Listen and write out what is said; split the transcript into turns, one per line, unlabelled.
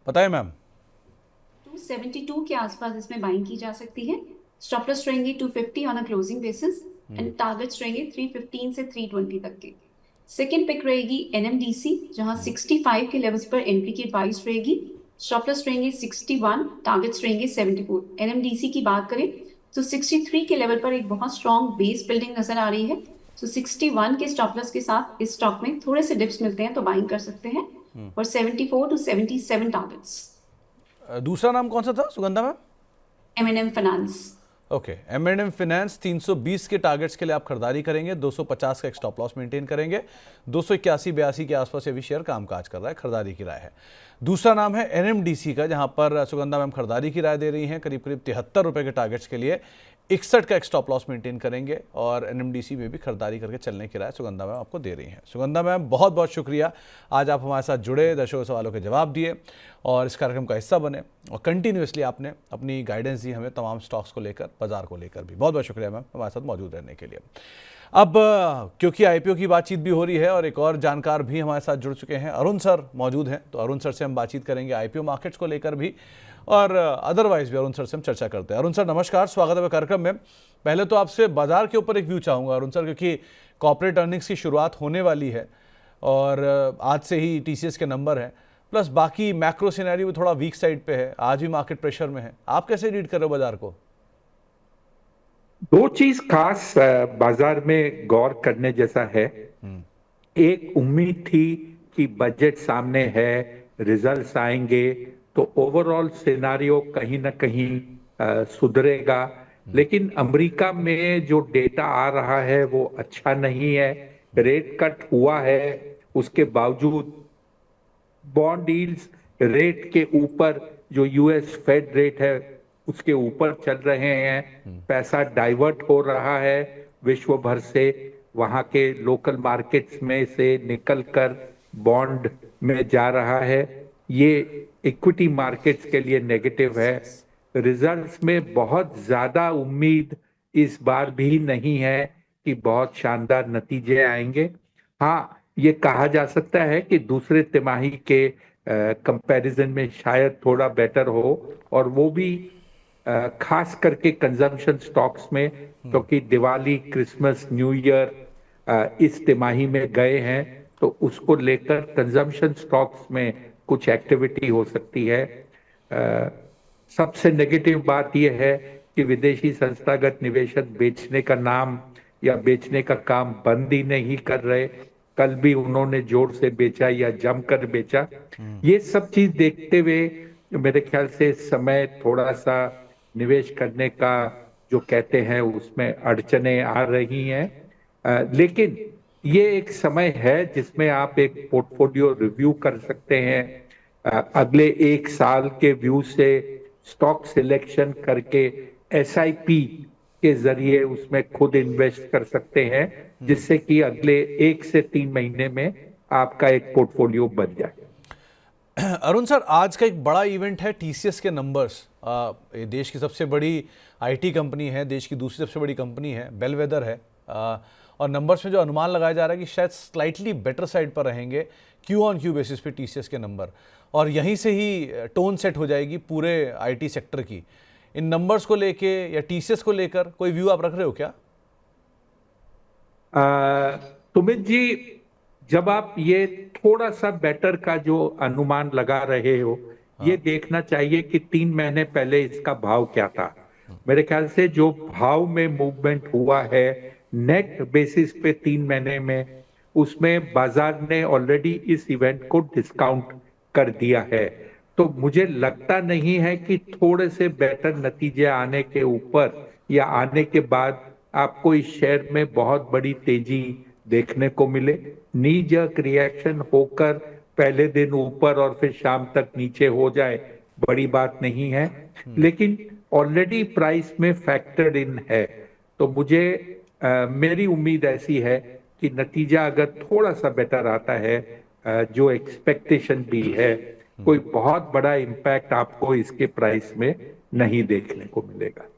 बताइए मैम।
272 के आसपास इसमें बाइंग की जा सकती है। स्टॉप लॉस रहेंगे 250 on a closing basis and targets रहेंगे 315 से 320 तक के। सेकेंड पिक रहेगी एनएमडीसी, जहां 65 के लेवल्स पर एंट्री की एडवाइस रहेगी। स्टॉप लॉस रहेंगे 61, टारगेट्स रहेंगे 74। एनएमडीसी की बात करें तो 63 के लेवल पर एक बहुत स्ट्रॉन्ग बेस बिल्डिंग नजर आ रही है। तो 61 के स्टॉप लॉस के साथ इस स्टॉक में थोड़े से डिप्स मिलते हैं तो बाइंग कर सकते हैं। और 74 टू 77 टारगेट्स।
दूसरा नाम कौन सा था Sugandha ma'am?
M finance.
Okay, M finance 320 के टारगेट्स के लिए आप खरीदारी करेंगे, 250 का एक स्टॉप लॉस मेंटेन करेंगे। 281-82 के आसपास ये भी शेयर कामकाज कर रहा है, खरीदारी की राय है। दूसरा नाम है एनएमडीसी का, जहां पर सुगंधा मैम खरीदारी की राय दे रही हैं, करीब करीब 73 रुपए के टारगेट्स के लिए 61 का एक स्टॉप लॉस मेंटेन करेंगे और एनएमडीसी में भी खरीदारी करके चलने की राय सुगंधा मैम आपको दे रही हैं। सुगंधा मैम बहुत बहुत शुक्रिया, आज आप हमारे साथ जुड़े, दर्शकों सवालों के जवाब दिए और इस कार्यक्रम का हिस्सा बने और कंटिन्यूसली आपने अपनी गाइडेंस दी हमें तमाम स्टॉक्स को लेकर, बाजार को लेकर भी। बहुत बहुत शुक्रिया मैम हमारे साथ मौजूद रहने के लिए। अब क्योंकि आईपीओ की बातचीत भी हो रही है और एक और जानकार भी हमारे साथ जुड़ चुके हैं, अरुण सर मौजूद हैं, तो अरुण सर से हम बातचीत करेंगे आईपीओ मार्केट्स को लेकर भी और अदरवाइज भी अरुण सर से हम चर्चा करते हैं। अरुण सर नमस्कार, स्वागत है कार्यक्रम में। पहले तो आपसे बाजार के ऊपर एक व्यू चाहूँगा अरुण सर, क्योंकि कॉर्पोरेट अर्निंग्स की शुरुआत होने वाली है और आज से ही टीसीएस के नंबर हैं, प्लस बाकी मैक्रो सिनेरियो थोड़ा वीक साइड पे है, आज भी मार्केट प्रेशर में है। आप कैसे रीड कर रहे हो बाजार को?
दो चीज खास बाजार में गौर करने जैसा है। एक उम्मीद थी कि बजट सामने है, रिजल्ट्स आएंगे तो ओवरऑल सिनारियो कहीं ना कहीं सुधरेगा, लेकिन अमेरिका में जो डेटा आ रहा है वो अच्छा नहीं है। रेट कट हुआ है, उसके बावजूद बॉन्ड यील्ड्स रेट के ऊपर, जो यूएस फेड रेट है उसके ऊपर चल रहे हैं। पैसा डाइवर्ट हो रहा है विश्व भर से, वहां के लोकल मार्केट्स में से निकलकर बॉन्ड में जा रहा है। ये इक्विटी मार्केट्स के लिए नेगेटिव है। रिजल्ट्स में बहुत ज्यादा उम्मीद इस बार भी नहीं है कि बहुत शानदार नतीजे आएंगे। हाँ, ये कहा जा सकता है कि दूसरे तिमाही के कंपैरिजन में शायद थोड़ा बेटर हो, और वो भी खास करके कंजम्पशन स्टॉक्स में, क्योंकि दिवाली, क्रिसमस, न्यू ईयर इस तिमाही में गए हैं, तो उसको लेकर कंजम्पशन स्टॉक्स में कुछ एक्टिविटी हो सकती है। सबसे नेगेटिव बात यह है कि विदेशी संस्थागत निवेशक बेचने का नाम या बेचने का काम बंद ही नहीं कर रहे। कल भी उन्होंने जोर से बेचा या जमकर बेचा। ये सब चीज देखते हुए मेरे ख्याल से समय थोड़ा सा निवेश करने का, जो कहते हैं, उसमें अड़चने आ रही हैं। लेकिन ये एक समय है जिसमें आप एक पोर्टफोलियो रिव्यू कर सकते हैं। अगले एक साल के व्यू से स्टॉक सिलेक्शन करके एसआईपी के जरिए उसमें खुद इन्वेस्ट कर सकते हैं, जिससे कि अगले 1 से 3 महीने में आपका एक पोर्टफोलियो बन जाए।
अरुण सर, आज का एक बड़ा इवेंट है टीसीएस के नंबर्स। ये देश की सबसे बड़ी आईटी कंपनी है, देश की दूसरी सबसे बड़ी कंपनी है, बेलवेदर है। और नंबर्स में जो अनुमान लगाया जा रहा है कि शायद स्लाइटली बेटर साइड पर रहेंगे क्यू ऑन क्यू बेसिस पे टीसीएस के नंबर, और यहीं से ही टोन सेट हो जाएगी पूरे आईटी सेक्टर की। इन नंबर्स को लेके या टीसीएस को लेकर कोई व्यू आप रख रहे हो क्या?
सुमित जी, जब आप ये थोड़ा सा बेटर का जो अनुमान लगा रहे हो, ये देखना चाहिए कि 3 महीने पहले इसका भाव क्या था। मेरे ख्याल से जो भाव में मूवमेंट हुआ है नेट बेसिस पे 3 महीने में, उसमें बाजार ने ऑलरेडी इस इवेंट को डिस्काउंट कर दिया है। तो मुझे लगता नहीं है कि थोड़े से बेटर नतीजे आने के ऊपर या आने के बाद आपको इस शेयर में बहुत बड़ी तेजी देखने को मिले। नी जर्क रिएक्शन होकर पहले दिन ऊपर और फिर शाम तक नीचे हो जाए, बड़ी बात नहीं है, लेकिन ऑलरेडी प्राइस में फैक्टर्ड इन है। तो मुझे मेरी उम्मीद ऐसी है कि नतीजा अगर थोड़ा सा बेटर आता है, जो एक्सपेक्टेशन भी है, कोई बहुत बड़ा इम्पैक्ट आपको इसके प्राइस में नहीं देखने को मिलेगा।